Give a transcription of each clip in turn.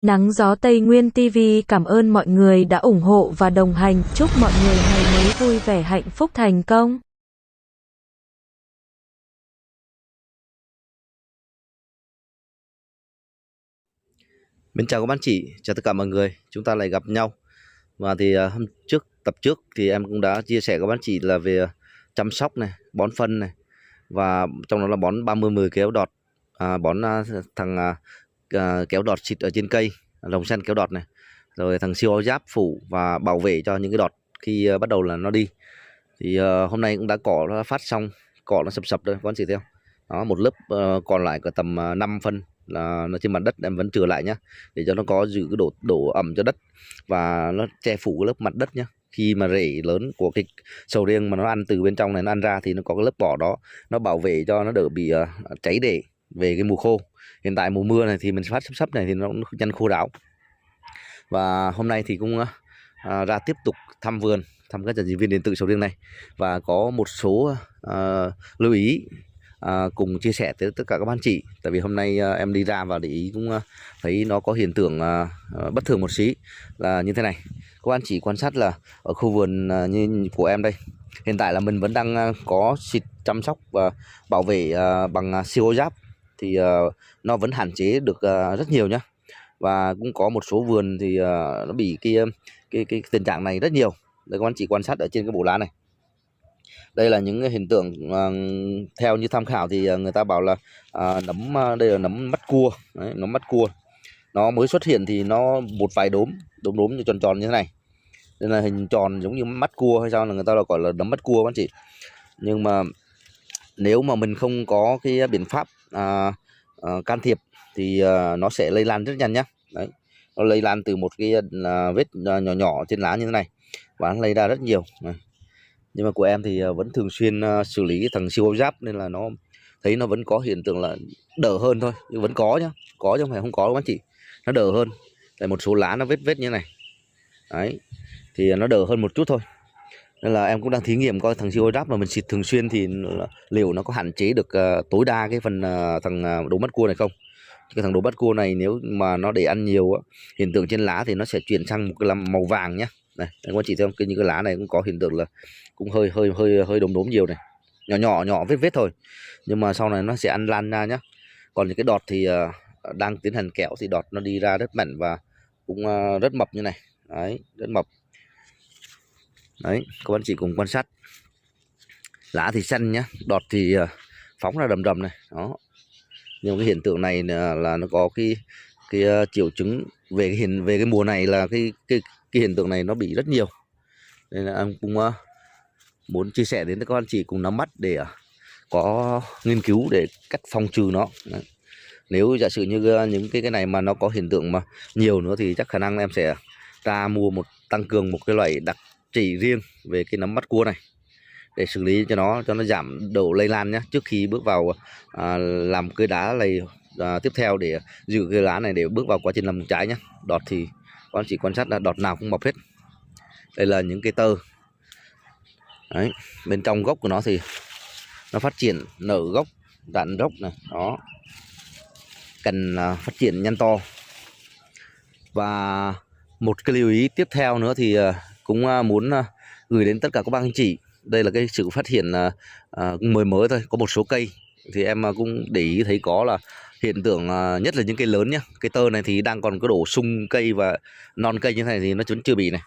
Nắng gió Tây Nguyên TV cảm ơn mọi người đã ủng hộ và đồng hành. Chúc mọi người ngày mới vui vẻ, hạnh phúc, thành công. Mến chào các bạn chị, chào tất cả mọi người. Chúng ta lại gặp nhau. Và thì hôm trước, tập trước thì em cũng đã chia sẻ các bạn chị là về chăm sóc này, bón phân này, và trong đó là bón 30-10 kéo đọt, bón kéo đọt xịt ở trên cây, rồng xanh kéo đọt này, rồi thằng siêu áo giáp phủ và bảo vệ cho những cái đọt khi bắt đầu là nó đi. Thì hôm nay cũng đã cỏ nó phát xong, cỏ nó sập sập rồi các bạn chị thấy không? Đó, một lớp còn lại có tầm 5 phân là nó trên mặt đất, em vẫn chừa lại nhá, để cho nó có giữ cái độ ẩm cho đất và nó che phủ cái lớp mặt đất nhá. Khi mà rễ lớn của cái sầu riêng mà nó ăn từ bên trong này nó ăn ra thì nó có cái lớp vỏ đó, nó bảo vệ cho nó đỡ bị cháy rễ về cái mùa khô. Hiện tại mùa mưa này thì mình phát sắp này thì nó nhanh khô ráo. Và hôm nay thì cũng ra tiếp tục thăm vườn, thăm các trạm viên điện tử sầu riêng này, và có một số lưu ý cùng chia sẻ tới tất cả các bạn chị. Tại vì hôm nay em đi ra và để ý cũng thấy nó có hiện tượng bất thường một xí là như thế này. Các bạn chỉ quan sát là ở khu vườn như của em đây, hiện tại là mình vẫn đang có xịt chăm sóc và bảo vệ bằng siêu giáp, thì nó vẫn hạn chế được rất nhiều nhá. Và cũng có một số vườn thì nó bị cái tình trạng này rất nhiều. Đây các bạn chỉ quan sát ở trên cái bộ lá này. Đây là những hiện tượng theo như tham khảo thì người ta bảo là đây là nấm mắt cua. Đấy, nấm mắt cua nó mới xuất hiện thì nó một vài đốm như tròn tròn như thế này, nên là hình tròn giống như mắt cua hay sao, là người ta gọi là nấm mắt cua các bạn chị. Nhưng mà nếu mà mình không có cái biện pháp can thiệp thì nó sẽ lây lan rất nhanh nhá. Đấy, nó lây lan từ một cái vết nhỏ nhỏ trên lá như thế này và nó lây ra rất nhiều này. Nhưng mà của em thì vẫn thường xuyên xử lý thằng siêu áo giáp, nên là nó thấy nó vẫn có hiện tượng là đỡ hơn thôi, nhưng vẫn có nhá, có chứ không phải không có các anh chị. Nó đỡ hơn, tại một số lá nó vết như này đấy, thì nó đỡ hơn một chút thôi. Nên là em cũng đang thí nghiệm coi thằng siêu áo giáp mà mình xịt thường xuyên thì liệu nó có hạn chế được tối đa cái phần thằng đốm mắt cua này không. Cái thằng đốm mắt cua này nếu mà nó để ăn nhiều hiện tượng trên lá thì nó sẽ chuyển sang một cái màu vàng nhá. Này anh có chỉ thấy không, những cái lá này cũng có hiện tượng là cũng hơi đốm nhiều này, nhỏ vết thôi, nhưng mà sau này nó sẽ ăn lan ra nhá. Còn những cái đọt thì đang tiến hành kẹo thì đọt nó đi ra rất mạnh và cũng rất mập như này đấy, rất mập đấy. Các bạn chỉ cùng quan sát, lá thì xanh nhá, đọt thì phóng ra đầm này đó. Nhưng cái hiện tượng này là nó có cái triệu chứng về cái mùa này là cái hiện tượng này nó bị rất nhiều, nên là em cũng muốn chia sẻ đến các anh chị cùng nắm bắt để có nghiên cứu để cách phòng trừ nó. Đấy. Nếu giả sử như những cái này mà nó có hiện tượng mà nhiều nữa thì chắc khả năng em sẽ ra mua tăng cường một cái loại đặc trị riêng về cái nấm mắt cua này để xử lý cho nó giảm độ lây lan nhé, trước khi bước vào làm cây đá này tiếp theo để giữ cây lá này để bước vào quá trình làm trái nhé. Đọt thì các anh chị quan sát là đọt nào cũng mọc hết. Đây là những cái tơ đấy, bên trong gốc của nó thì nó phát triển nở gốc, rạn gốc này đó, cành phát triển nhanh to. Và một cái lưu ý tiếp theo nữa thì cũng muốn gửi đến tất cả các bác anh chị. Đây là cái sự phát hiện mới thôi. Có một số cây thì em cũng để ý thấy có là hiện tượng nhất là những cây lớn nhá. Cái tơ này thì đang còn có độ sung cây và non cây như thế này thì nó vẫn chưa bị này.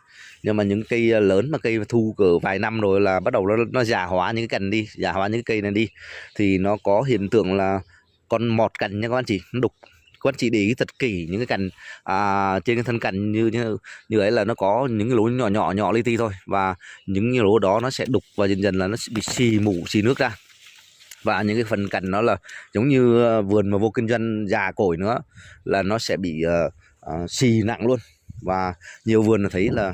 Nhưng mà những cây lớn mà cây thu cỡ vài năm rồi là bắt đầu nó già hóa những cái cành đi, già hóa những cái cây này đi, thì nó có hiện tượng là con mọt cành nha các anh chị, nó đục. Các anh chị để ý thật kỹ những cái cành trên cái thân cành như ấy là nó có những cái lỗ nhỏ li ti thôi, và những cái lỗ đó nó sẽ đục và dần dần là nó sẽ bị xì mủ, xì nước ra. Và những cái phần cành nó là giống như vườn mà vô kinh doanh già cỗi nữa là nó sẽ bị xì nặng luôn. Và nhiều vườn là thấy là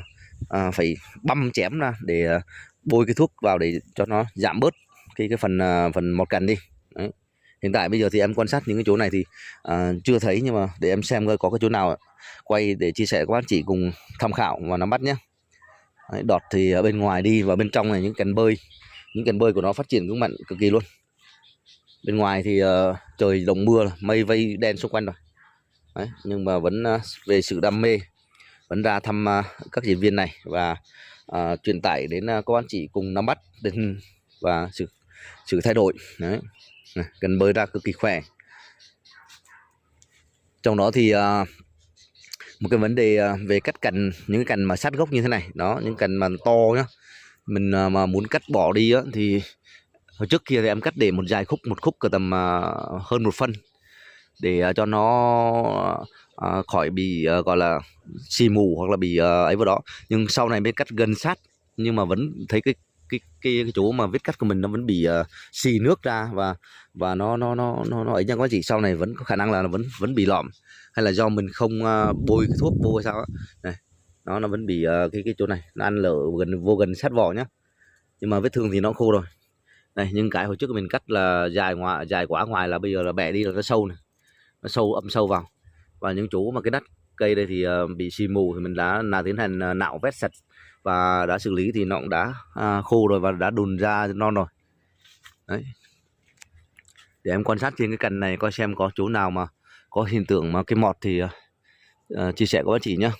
phải băm chém ra để bôi cái thuốc vào để cho nó giảm bớt cái phần mọt cành đi. Đấy. Hiện tại bây giờ thì em quan sát những cái chỗ này thì chưa thấy, nhưng mà để em xem coi có cái chỗ nào quay để chia sẻ với các bác chị cùng tham khảo và nắm bắt nhé. Đấy, đọt thì ở bên ngoài đi và bên trong này những cành bơi của nó phát triển cũng mạnh cực kỳ luôn. Bên ngoài thì trời đồng mưa, mây vây đen xung quanh rồi. Đấy, nhưng mà vẫn về sự đam mê vẫn ra thăm các diễn viên này và truyền tải đến các anh chị cùng nắm bắt đến và sự thay đổi. Đấy, cần bơi ra cực kỳ khỏe. Trong đó thì một cái vấn đề về cắt cành, những cái cành mà sát gốc như thế này đó, những cành mà to nhá, mình mà muốn cắt bỏ đi á, thì hồi trước kia thì em cắt để một dài khúc, một khúc cỡ tầm hơn 1 phân để cho nó khỏi bị gọi là xì mù hoặc là bị ấy vào đó. Nhưng sau này mới cắt gần sát, nhưng mà vẫn thấy cái chỗ mà vết cắt của mình nó vẫn bị xì nước ra và nó ấy nha các chị. Sau này vẫn có khả năng là nó vẫn bị lõm, hay là do mình không bôi cái thuốc vô hay sao á. Này, nó vẫn bị cái chỗ này nó ăn lở gần sát vỏ nhá. Nhưng mà vết thương thì nó khô rồi. Này, nhưng cái hồi trước mình cắt là dài quá ngoài là bây giờ là bẻ đi là nó sâu này, nó âm sâu vào. Và những chỗ mà cái đất cây đây thì bị xì mù thì mình đã tiến hành nạo vét sạch và đã xử lý, thì nó cũng đã khô rồi và đã đùn ra non rồi. Đấy, để em quan sát trên cái cành này coi xem có chỗ nào mà có hiện tượng mà cái mọt thì chia sẻ với các chị nhé.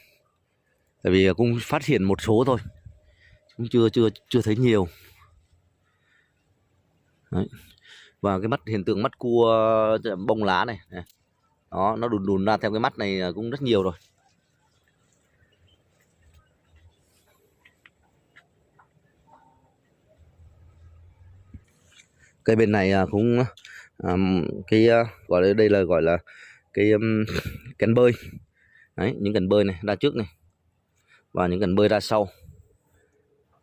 Tại vì cũng phát hiện một số thôi, cũng chưa thấy nhiều. Đấy. Và cái hiện tượng mắt cua bông lá này, đó, nó đùn ra theo cái mắt này cũng rất nhiều rồi. Cây bên này cũng cái gọi là cái cành bơi. Đấy, những cành bơi này ra trước này và những cành bơi ra sau.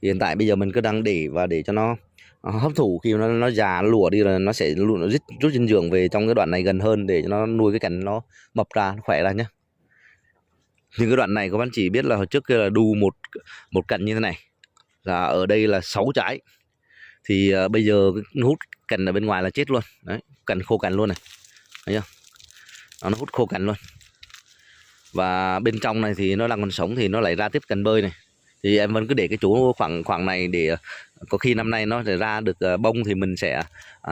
Hiện tại bây giờ mình cứ đang để cho nó hấp thụ, khi nó già, nó lùa đi rồi nó sẽ rút dinh dưỡng về trong cái đoạn này gần hơn để cho nó nuôi cái cành nó mập ra, nó khỏe ra nhé. Nhưng cái đoạn này các bạn chỉ biết là hồi trước kia là đu một cành như thế này là ở đây là 6 trái, thì bây giờ nó hút cành ở bên ngoài là chết luôn. Đấy, cành khô cành luôn này, thấy chưa? Nó hút khô cành luôn. Và bên trong này thì nó đang còn sống thì nó lại ra tiếp cành bơi này. Thì em vẫn cứ để cái chỗ khoảng này để có khi năm nay nó sẽ ra được bông thì mình sẽ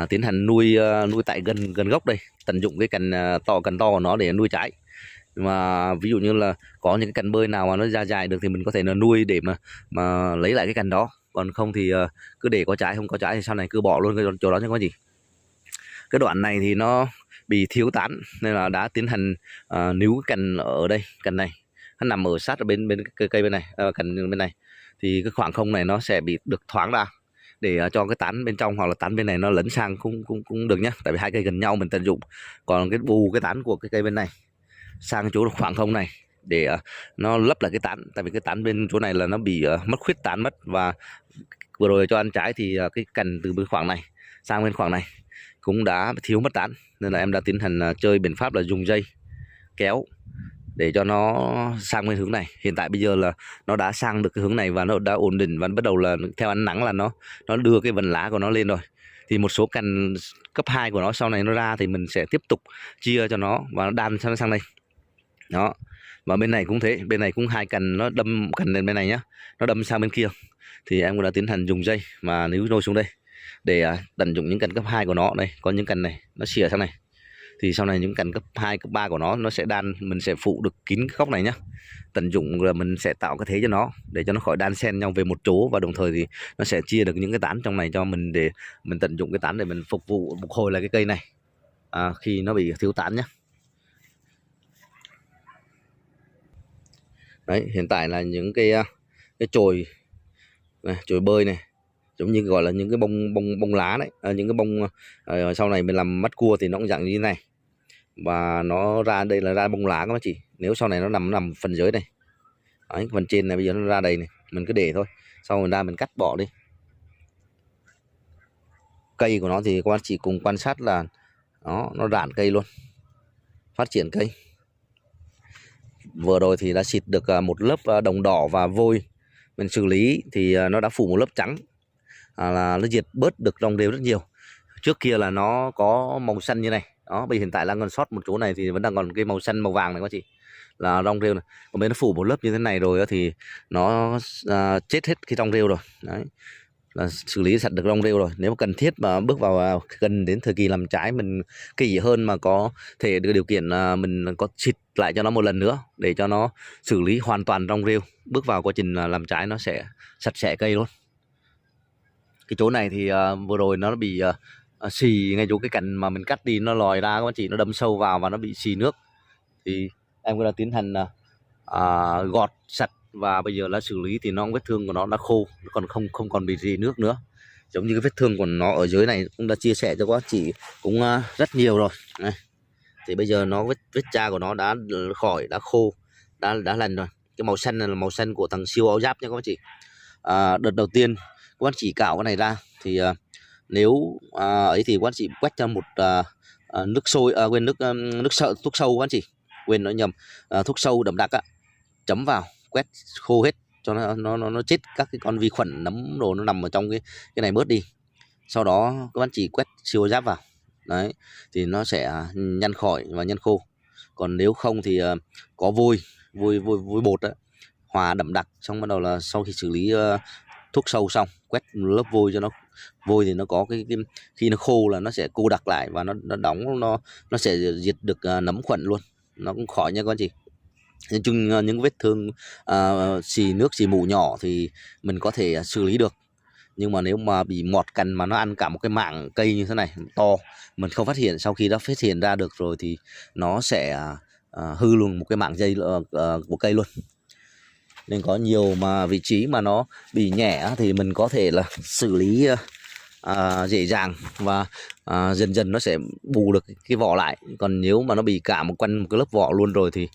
tiến hành nuôi tại gần gốc đây, tận dụng cái cành to của nó để nuôi trái. Mà ví dụ như là có những cái cành bơi nào mà nó ra dài được thì mình có thể là nuôi để mà lấy lại cái cành đó. Còn không thì cứ để có trái, không có trái thì sau này cứ bỏ luôn cái chỗ đó chứ có gì. Cái đoạn này thì nó bị thiếu tán nên là đã tiến hành níu cái cành ở đây. Cành này nó nằm ở sát ở bên cây bên này, cành bên này thì cái khoảng không này nó sẽ bị được thoáng ra để cho cái tán bên trong hoặc là tán bên này nó lấn sang cũng được nhá. Tại vì hai cây gần nhau mình tận dụng, còn cái tán của cái cây bên này sang chỗ khoảng không này để nó lấp lại cái tán. Tại vì cái tán bên chỗ này là nó bị mất khuyết tán mất, và vừa rồi cho ăn trái thì cái cành từ bên khoảng này sang bên khoảng này cũng đã thiếu mất tán, nên là em đã tiến hành chơi biện pháp là dùng dây kéo để cho nó sang bên hướng này. Hiện tại bây giờ là nó đã sang được cái hướng này và nó đã ổn định và bắt đầu là theo ánh nắng là nó đưa cái vần lá của nó lên rồi. Thì một số cành cấp 2 của nó sau này nó ra thì mình sẽ tiếp tục chia cho nó và nó đan sang đây đó. Và bên này cũng thế, bên này cũng hai cành nó đâm cành lên bên này nhá, nó đâm sang bên kia thì em cũng đã tiến hành dùng dây mà níu nôi xuống đây để tận dụng những cành cấp 2 của nó. Đây có những cành này nó xìa sang này thì sau này những cành cấp 2, cấp 3 của nó sẽ đan, mình sẽ phụ được kín cái góc này nhá. Tận dụng là mình sẽ tạo cái thế cho nó để cho nó khỏi đan xen nhau về một chỗ, và đồng thời thì nó sẽ chia được những cái tán trong này cho mình để mình tận dụng cái tán để mình phục vụ phục hồi lại cái cây này khi nó bị thiếu tán nhá. Đấy, hiện tại là những cái chồi này, chồi bơi này, giống như gọi là những cái bông lá đấy, những cái bông sau này mình làm mắt cua thì nó cũng dạng như thế này, và nó ra đây là ra bông lá các bác chị. Nếu sau này nó nằm phần dưới này, đấy, phần trên này bây giờ nó ra đầy này, mình cứ để thôi, sau mình ra mình cắt bỏ đi. Cây của nó thì các bác chị cùng quan sát là nó rạn cây luôn, phát triển cây. Vừa rồi thì đã xịt được một lớp đồng đỏ và vôi, mình xử lý thì nó đã phủ một lớp trắng, là nó diệt bớt được rong rêu rất nhiều. Trước kia là nó có màu xanh như này đó, bây hiện tại là còn sót một chỗ này thì vẫn đang còn cái màu xanh màu vàng này các chị, là rong rêu này. Còn bên nó phủ một lớp như thế này rồi thì nó chết hết cái rong rêu rồi. Đấy, là xử lý sạch được rong rêu rồi. Nếu mà cần thiết mà bước vào gần đến thời kỳ làm trái, mình kỹ hơn mà có thể được điều kiện mình có xịt lại cho nó một lần nữa để cho nó xử lý hoàn toàn rong rêu. Bước vào quá trình làm trái nó sẽ sạch sẽ cây luôn. Cái chỗ này thì vừa rồi nó bị xì ngay chỗ cái cành mà mình cắt đi, nó lòi ra các bạn chị, nó đâm sâu vào và nó bị xì nước. Thì em cũng đã tiến hành gọt sạch và bây giờ là xử lý thì vết thương của nó đã khô, còn không còn bị gì nước nữa. Giống như cái vết thương của nó ở dưới này cũng đã chia sẻ cho các bác chị cũng rất nhiều rồi. Đây. Thì bây giờ nó vết cha của nó đã khỏi, đã khô, đã lành rồi. Cái màu xanh này là màu xanh của thằng siêu áo giáp nha các bác chị. Đợt đầu tiên các bác chị cạo cái này ra thì nếu ấy thì các bác chị quét cho một nước sôi, quên thuốc sâu các bác chị, quên nói nhầm, thuốc sâu đậm đặc á, chấm vào quét khô hết cho nó chết các cái con vi khuẩn nấm đồ nó nằm ở trong cái này bớt đi. Sau đó các bác chỉ quét siêu giáp vào đấy thì nó sẽ nhăn khỏi và nhăn khô. Còn nếu không thì có vôi bột đó, hòa đậm đặc, xong bắt đầu là sau khi xử lý thuốc sâu xong quét lớp vôi cho nó, vôi thì nó có cái khi nó khô là nó sẽ cô đặc lại và nó đóng, nó sẽ diệt được nấm khuẩn luôn, nó cũng khỏi nha các anh chị. Nói chung những vết thương xì nước xì mù nhỏ thì mình có thể xử lý được, nhưng mà nếu mà bị mọt cành mà nó ăn cả một cái mảng cây như thế này to, mình không phát hiện, sau khi đã phát hiện ra được rồi thì nó sẽ hư luôn một cái mảng dây của cây luôn. Nên có nhiều mà vị trí mà nó bị nhẹ thì mình có thể là xử lý dễ dàng và dần dần nó sẽ bù được cái vỏ lại. Còn nếu mà nó bị cả một cái lớp vỏ luôn rồi thì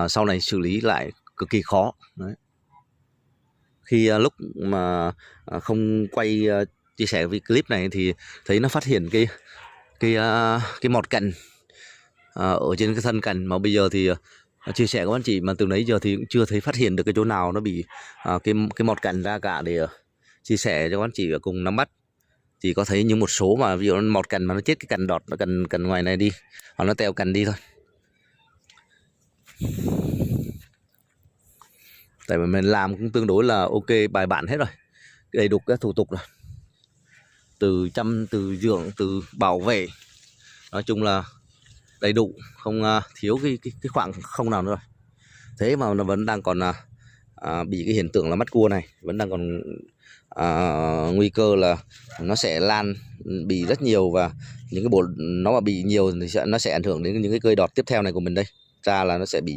sau này xử lý lại cực kỳ khó. Đấy. Khi lúc mà không quay chia sẻ với clip này thì thấy nó phát hiện cái mọt cành ở trên cái thân cành, mà bây giờ thì chia sẻ với anh chị mà từ nãy giờ thì cũng chưa thấy phát hiện được cái chỗ nào nó bị cái mọt cành ra cả để chia sẻ cho các anh chị cùng nắm bắt. Chỉ có thấy những một số mà ví dụ nó mọt cành mà nó chết cái cành đọt, nó cành ngoài này đi hoặc nó teo cành đi thôi. Tại vì mình làm cũng tương đối là ok, bài bản hết rồi, đầy đủ các thủ tục rồi, từ chăm, từ dưỡng, từ bảo vệ, nói chung là đầy đủ, không thiếu cái khoảng không nào nữa rồi. Thế mà nó vẫn đang còn bị cái hiện tượng là mắt cua này, vẫn đang còn nguy cơ là nó sẽ lan bị rất nhiều, và những cái bộ nó mà bị nhiều thì nó sẽ ảnh hưởng đến những cái cây đọt tiếp theo này của mình đây, ra là nó sẽ bị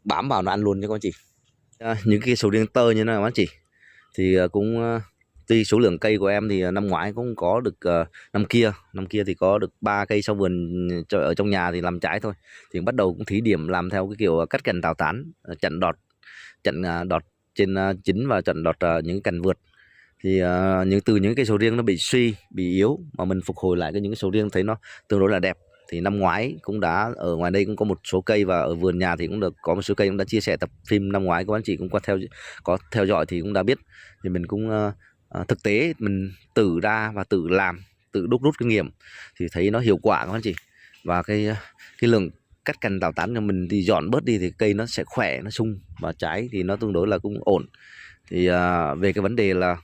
bám vào nó ăn luôn nha các anh chị. Những cái sầu riêng tơ như thế này các anh chị thì cũng tuy số lượng cây của em thì năm ngoái cũng có được năm kia thì có được 3 cây sau vườn ở trong nhà thì làm trái thôi, thì bắt đầu cũng thí điểm làm theo cái kiểu cắt cành tào tán, chặn đọt trên chính và chặn đọt những cành vượt. Thì từ những cây sầu riêng nó bị suy, bị yếu mà mình phục hồi lại những cái sầu riêng thấy nó tương đối là đẹp. Thì năm ngoái cũng đã ở ngoài đây cũng có một số cây, và ở vườn nhà thì cũng được có một số cây cũng đã chia sẻ tập phim năm ngoái, các anh chị cũng có theo dõi thì cũng đã biết. Thì mình cũng thực tế mình tự ra và tự làm, tự rút kinh nghiệm thì thấy nó hiệu quả các anh chị. Và cái lượng cắt cành tào tán cho mình thì dọn bớt đi thì cây nó sẽ khỏe, nó sung và trái thì nó tương đối là cũng ổn. Thì về cái vấn đề là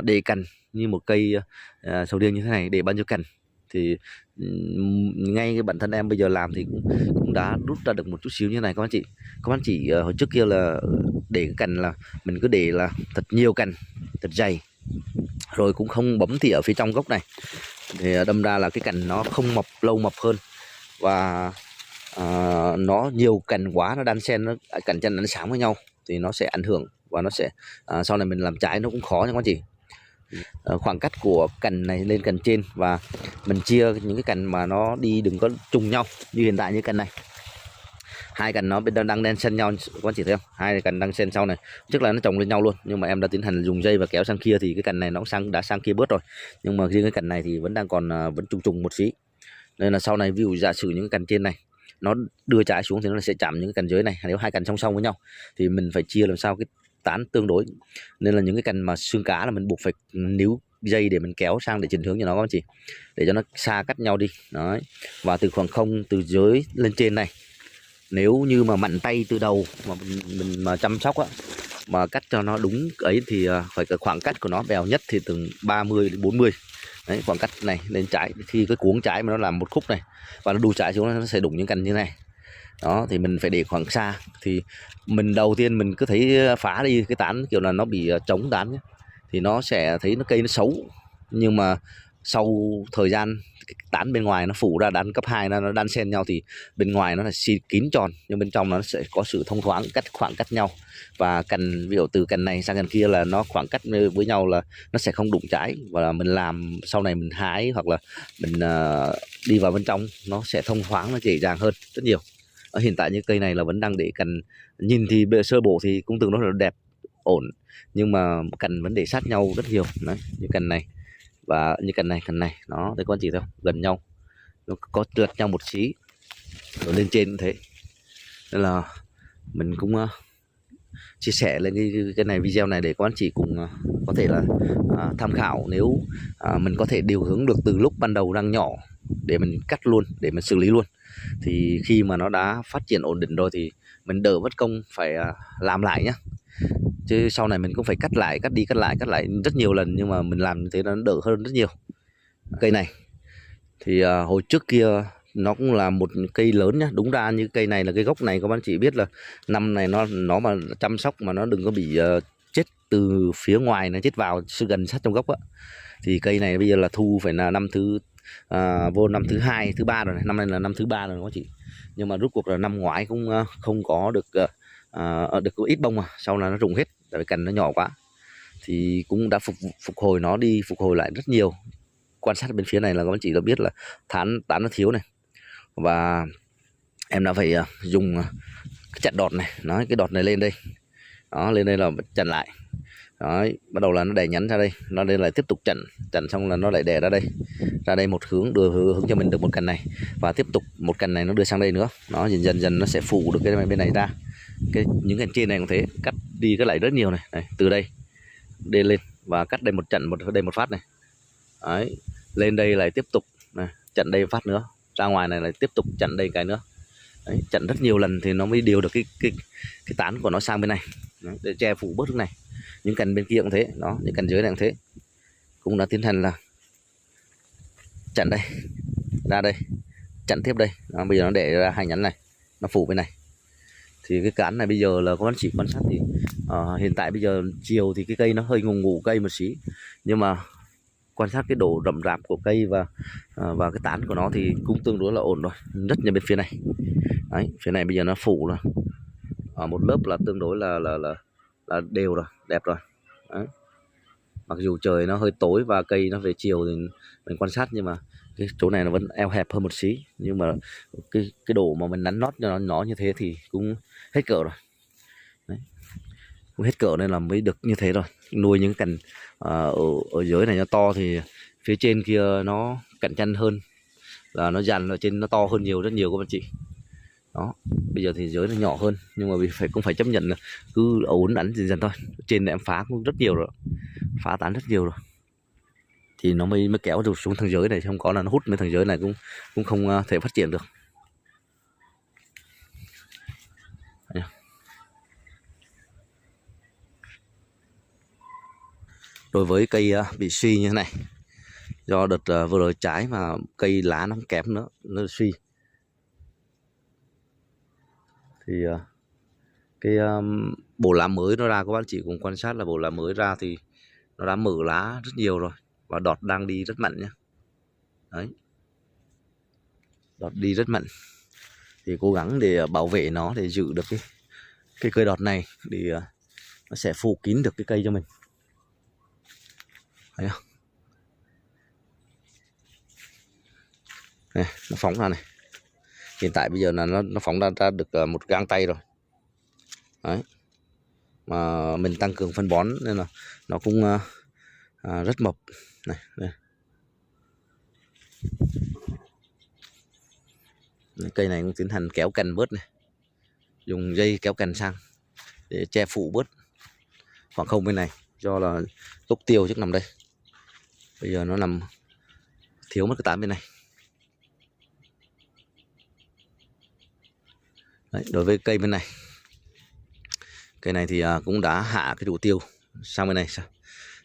để cành như một cây sầu riêng như thế này để bao nhiêu cành thì ngay cái bản thân em bây giờ làm thì cũng đã rút ra được một chút xíu như này các anh chị. Các anh chị hồi trước kia là để cái cành là mình cứ để là thật nhiều cành, thật dày, rồi cũng không bấm tỉa ở phía trong gốc này, thì đâm ra là cái cành nó không mập lâu, mập hơn, và nó nhiều cành quá, nó đan xen, nó cành chân nó sáng với nhau thì nó sẽ ảnh hưởng, và nó sẽ sau này mình làm trái nó cũng khó nha các anh chị. Khoảng cách của cành này lên cành trên, và mình chia những cái cành mà nó đi đừng có trùng nhau, như hiện tại như cành này, hai cành nó đang đan xen nhau, các anh chị thấy không, hai cành đang xen sau này trước là nó trồng lên nhau luôn, nhưng mà em đã tiến hành dùng dây và kéo sang kia thì cái cành này nó đã sang kia bớt rồi, nhưng mà riêng cái cành này thì vẫn đang còn vẫn trùng một phí. Nên là sau này ví dụ giả sử những cái cành trên này nó đưa trái xuống thì nó sẽ chạm những cái cành dưới này, nếu hai cành song song với nhau thì mình phải chia làm sao cái tán tương đối. Nên là những cái cành mà xương cá là mình buộc phải níu dây để mình kéo sang để chỉnh hướng cho nó các anh chị, để cho nó xa cách nhau đi. Đấy. Và từ khoảng không từ dưới lên trên này, nếu như mà mạnh tay từ đầu mà mình mà chăm sóc á, mà cắt cho nó đúng ấy thì phải cái khoảng cách của nó bèo nhất thì từ 30 đến 40. Đấy, khoảng cách này lên trái, khi cái cuống trái mà nó làm một khúc này và nó đu trái xuống nó sẽ đụng những cành như này. Đó thì mình phải để khoảng xa. Thì mình đầu tiên mình cứ thấy phá đi cái tán kiểu là nó bị trống tán nhé, thì nó sẽ thấy cây nó xấu. Nhưng mà sau thời gian cái tán bên ngoài nó phủ ra đan cấp 2 nó đan xen nhau thì bên ngoài nó là kín tròn nhưng bên trong nó sẽ có sự thông thoáng, khoảng cách nhau. Và cành ví dụ từ cành này sang cành kia là nó khoảng cách với nhau là nó sẽ không đụng trái, và mình làm sau này mình hái hoặc là mình đi vào bên trong nó sẽ thông thoáng, nó dễ dàng hơn rất nhiều. Ở hiện tại như cây này là vẫn đang để cành, nhìn thì sơ bộ thì cũng tương đối là đẹp ổn, nhưng mà cành vẫn để sát nhau rất nhiều. Đấy, như cành này và như cành này nó thấy con chị thấy không, gần nhau, nó có lệch nhau một xí rồi lên trên cũng thế. Nên là mình cũng chia sẻ lên cái này, video này để các anh chị cùng có thể là tham khảo. Nếu mình có thể điều hướng được từ lúc ban đầu đang nhỏ để mình cắt luôn, để mình xử lý luôn, thì khi mà nó đã phát triển ổn định rồi thì mình đỡ mất công phải làm lại nhá. Chứ sau này mình cũng phải cắt lại, cắt đi cắt lại rất nhiều lần, nhưng mà mình làm như thế nó đỡ hơn rất nhiều. Cây này thì hồi trước kia nó cũng là một cây lớn nhá. Đúng ra như cây này là cái gốc này các bạn chỉ biết là năm này nó mà chăm sóc mà nó đừng có bị chết từ phía ngoài, nó chết vào gần sát trong gốc á, thì cây này bây giờ là thu phải là năm thứ vô năm thứ 2, thứ 3 rồi này. Năm nay là năm thứ 3 rồi các chị. Nhưng mà rốt cuộc là năm ngoái cũng không có được được có ít bông, mà sau là nó rụng hết tại vì cành nó nhỏ quá. Thì cũng đã phục hồi, nó đi phục hồi lại rất nhiều. Quan sát bên phía này là các bạn chị đã biết là tán nó thiếu này, và em đã phải dùng cái chặn đọt này, nói cái đọt này lên đây, đó lên đây là chặn lại. Đấy, bắt đầu là nó đè nhánh ra đây, nó đây lại tiếp tục chặn xong là nó lại đè ra đây một hướng, đưa hướng cho mình được một cành này, và tiếp tục một cành này nó đưa sang đây nữa. Nó dần nó sẽ phủ được cái bên này ra. Những cành trên này cũng thế, cắt đi cái lại rất nhiều này, từ đây lên và cắt đây một chặn, đây một phát này. Đấy, lên đây lại tiếp tục này, chặn đây phát nữa, ra ngoài này lại tiếp tục chặn đây cái nữa. Đấy, chặn rất nhiều lần thì nó mới điều được cái tán của nó sang bên này. Đấy, để che phủ bớt cái này. Những cành bên kia cũng thế, đó, những cành dưới này cũng thế, cũng đã tiến hành là chặn đây, ra đây, chặn tiếp đây. Đó, bây giờ nó để ra hai nhánh này, nó phủ bên này. Thì cái cán này bây giờ là các bạn chỉ quan sát thì hiện tại bây giờ chiều thì cái cây nó hơi ngủ cây một xí, nhưng mà quan sát cái độ rậm rạp của cây và cái tán của nó thì cũng tương đối là ổn rồi, rất như bên phía này. Đấy, phía này bây giờ nó phủ rồi, một lớp là tương đối là đều rồi, đẹp rồi. Đấy. Mặc dù trời nó hơi tối và cây nó về chiều thì mình quan sát, nhưng mà cái chỗ này nó vẫn eo hẹp hơn một xí, nhưng mà cái độ mà mình nắn nót cho nó như thế thì cũng hết cỡ rồi. Đấy. Cũng hết cỡ nên là mới được như thế rồi. Nuôi những cành ở dưới này nó to thì phía trên kia nó cạnh tranh hơn, là nó dàn ở trên nó to hơn rất nhiều các bạn chị. Đó, bây giờ thì dưới nó nhỏ hơn, nhưng mà cũng phải chấp nhận là cứ ổn đánh dần thôi. Trên này em phá cũng rất nhiều rồi, phá tán rất nhiều rồi, thì nó mới kéo được xuống thằng dưới này, không có là nó hút mấy thằng dưới này cũng không thể phát triển được. Đối với cây bị suy như thế này, do đợt vừa rồi trái mà cây lá nó kém nữa, nó suy, thì cái bộ lá mới nó ra, các bác chị cùng quan sát là bộ lá mới ra thì nó đã mở lá rất nhiều rồi, và đọt đang đi rất mạnh nhé. Đấy, đọt đi rất mạnh, thì cố gắng để bảo vệ nó, để giữ được cái cây đọt này, thì nó sẽ phủ kín được cái cây cho mình. Thấy không? Này, nó phóng ra này, hiện tại bây giờ là nó phóng ra được một gang tay rồi. Đấy, mà mình tăng cường phân bón nên là nó cũng rất mập này, đây. Cây này cũng tiến hành kéo cành bớt này, dùng dây kéo cành sang để che phủ bớt khoảng không bên này, do là gốc tiêu trước nằm đây, bây giờ nó nằm thiếu mất cái tán bên này. Đấy, đối với cây bên này Cây này thì cũng đã hạ cái thủ tiêu sang bên này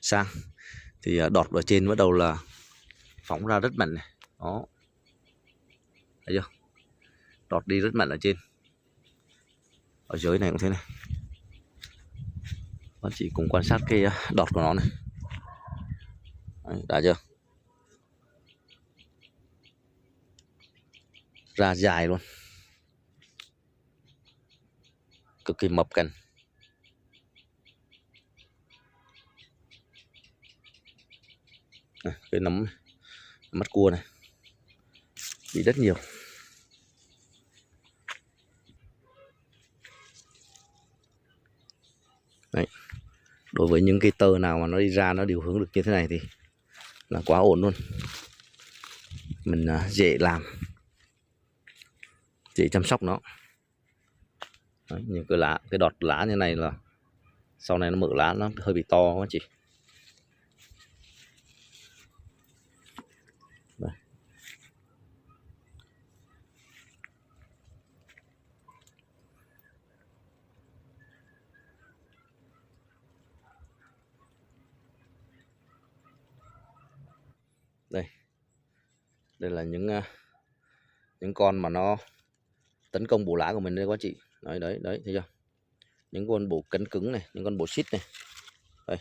sang thì đọt ở trên bắt đầu là phóng ra rất mạnh này. Đó, thấy chưa, đọt đi rất mạnh ở trên, ở dưới này cũng thế này. Bạn chỉ cùng quan sát cái đọt của nó này. Đấy, đã chưa, ra dài luôn, cực kỳ mập cành. Cái nấm mắt cua này bị rất nhiều. Đấy, đối với những cái tơ nào mà nó đi ra nó điều hướng được như thế này thì là quá ổn luôn. Mình dễ làm, dễ chăm sóc nó. Đấy, những cái lá, cái đọt lá như này là sau này nó mở lá nó hơi bị to quá chị. Đây. Đây là những con mà nó tấn công bộ lá của mình đây quá chị. Đấy đấy đấy, thấy chưa, những con bộ cấn cứng này, những con bộ xít này. Đây.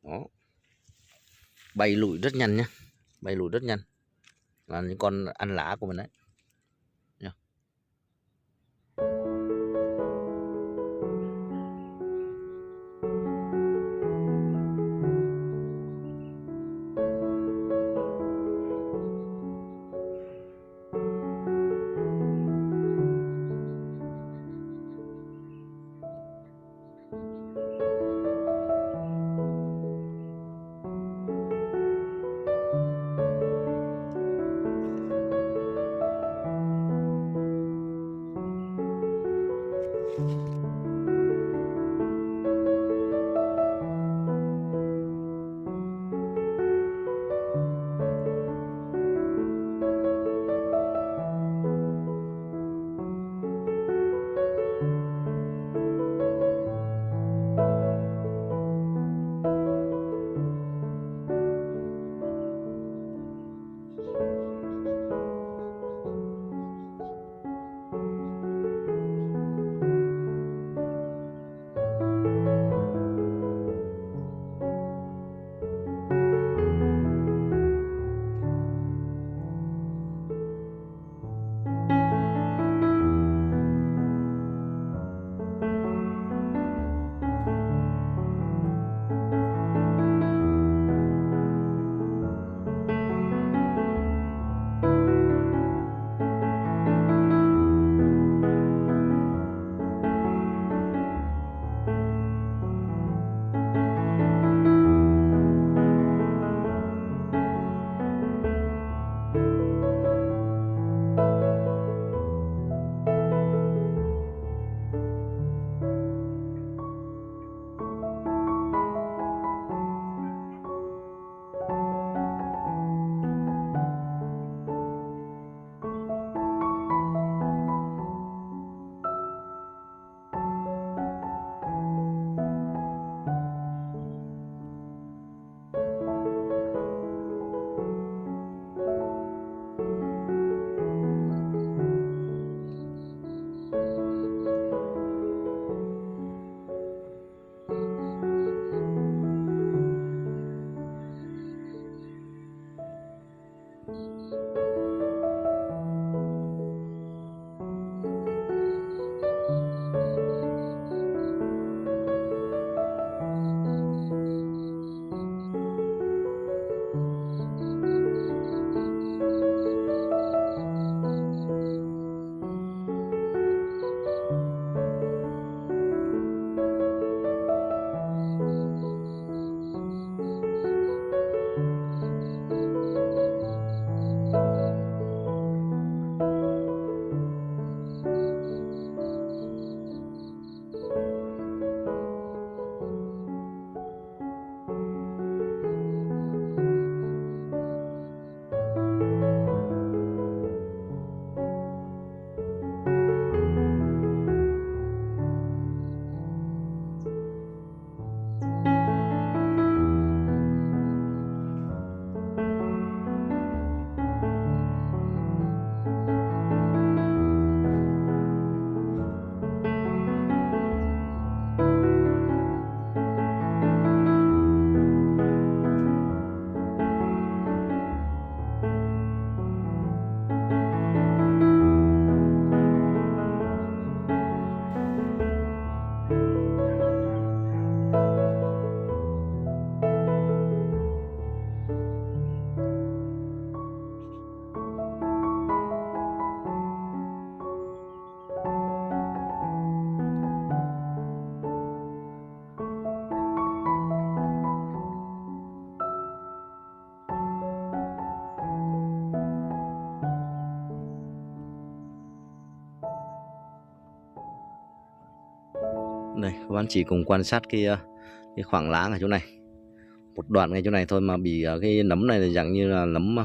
Đó, bay lùi rất nhanh nhá, bay lùi rất nhanh, là những con ăn lá của mình đấy. Đây, các bạn chỉ cùng quan sát cái khoảng lá ở chỗ này. Một đoạn ngay chỗ này thôi mà bị cái nấm này là dạng như là nấm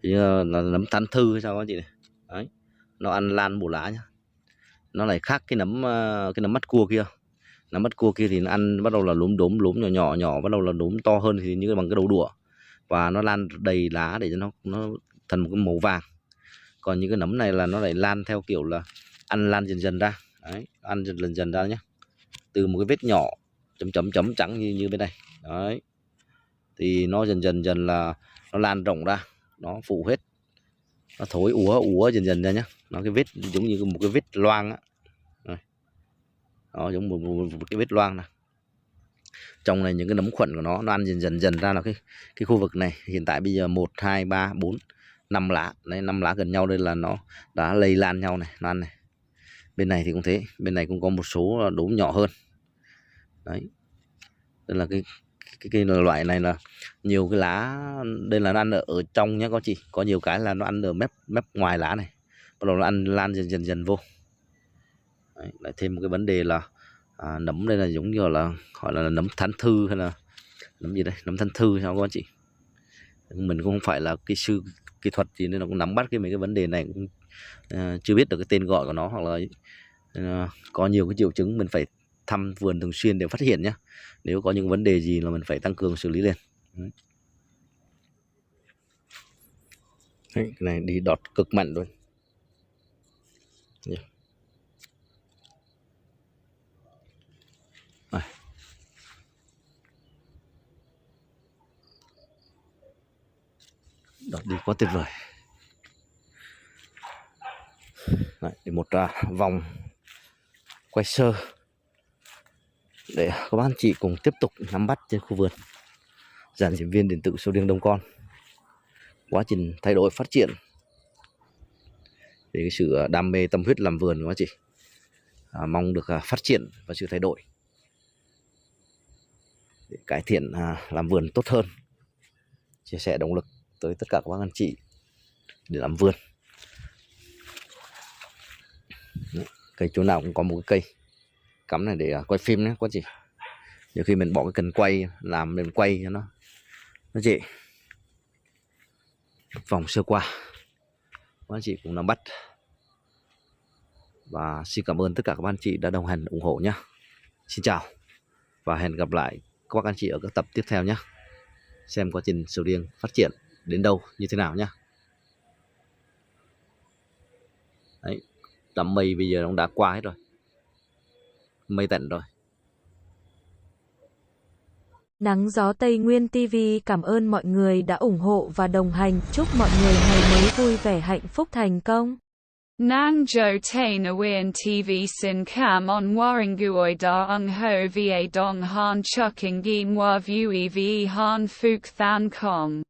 là nấm than thư hay sao các chị này. Đấy. Nó ăn lan bổ lá nhá. Nó lại khác cái nấm mắt cua kia. Nấm mắt cua kia thì nó ăn bắt đầu là lúm nhỏ nhỏ, bắt đầu là đốm to hơn thì như bằng cái đầu đũa. Và nó lan đầy lá để cho nó thành một cái màu vàng. Còn những cái nấm này là nó lại lan theo kiểu là ăn lan dần ra. Đấy, ăn dần ra nhé. Từ một cái vết nhỏ chấm trắng như bên này. Đấy. Thì nó dần là nó lan rộng ra, nó phủ hết, nó thối úa dần ra nhá. Nó cái vết giống như một cái vết loang á. Đó, giống một cái vết loang này. Trong này những cái nấm khuẩn của nó ăn dần ra là cái khu vực này. Hiện tại bây giờ 1, 2, 3, 4, 5 lá. Đấy, 5 lá gần nhau đây là nó đã lây lan nhau này, nó ăn này. Bên này thì cũng thế, bên này cũng có một số đốm nhỏ hơn. Đấy. Đây là cái loại này là nhiều cái lá, đây là nó ăn ở trong nhé các chị. Có nhiều cái là nó ăn ở mép ngoài lá này. Bắt đầu nó ăn lan dần vô. Đấy, lại thêm một cái vấn đề là nấm đây là giống như là gọi là nấm than thư hay là nấm gì đây, nấm than thư sao các chị. Mình cũng không phải là kỹ sư kỹ thuật gì nên nó cũng nắm bắt mấy cái vấn đề này, cũng chưa biết được cái tên gọi của nó, hoặc là có nhiều cái triệu chứng mình phải thăm vườn thường xuyên để phát hiện nhé. Nếu có những vấn đề gì là mình phải tăng cường xử lý lên. Đấy, cái này đi đọt cực mạnh luôn. Đọt đi quá tuyệt vời. Đấy, để một vòng quay sơ để các bác chị cùng tiếp tục nắm bắt trên khu vườn dàn diễn viên điện tử sầu riêng Đông Con. Quá trình thay đổi phát triển về cái sự đam mê tâm huyết làm vườn của các chị, mong được phát triển và sự thay đổi để cải thiện làm vườn tốt hơn, chia sẻ động lực tới tất cả các bác anh chị để làm vườn. Đấy, cây chỗ nào cũng có một cái cây cắm này để quay phim nhé các chị. Nhiều khi mình bỏ cái cần quay làm mình quay cho nó chị. Vòng sơ qua các anh chị cũng nắm bắt, và xin cảm ơn tất cả các anh chị đã đồng hành ủng hộ nhé. Xin chào và hẹn gặp lại các bác anh chị ở các tập tiếp theo nhé, xem quá trình sầu riêng phát triển đến đâu như thế nào nhé. Đấy, đám mây bây giờ nó đã qua hết rồi, mây tận rồi. Nắng gió Tây Nguyên TV cảm ơn mọi người đã ủng hộ và đồng hành. Chúc mọi người ngày mới vui vẻ, hạnh phúc, thành công. Nang jo tain awian TV sin cam on waringuoi da ung ho va dong han chuking gin wa vue ve han fuk than kong.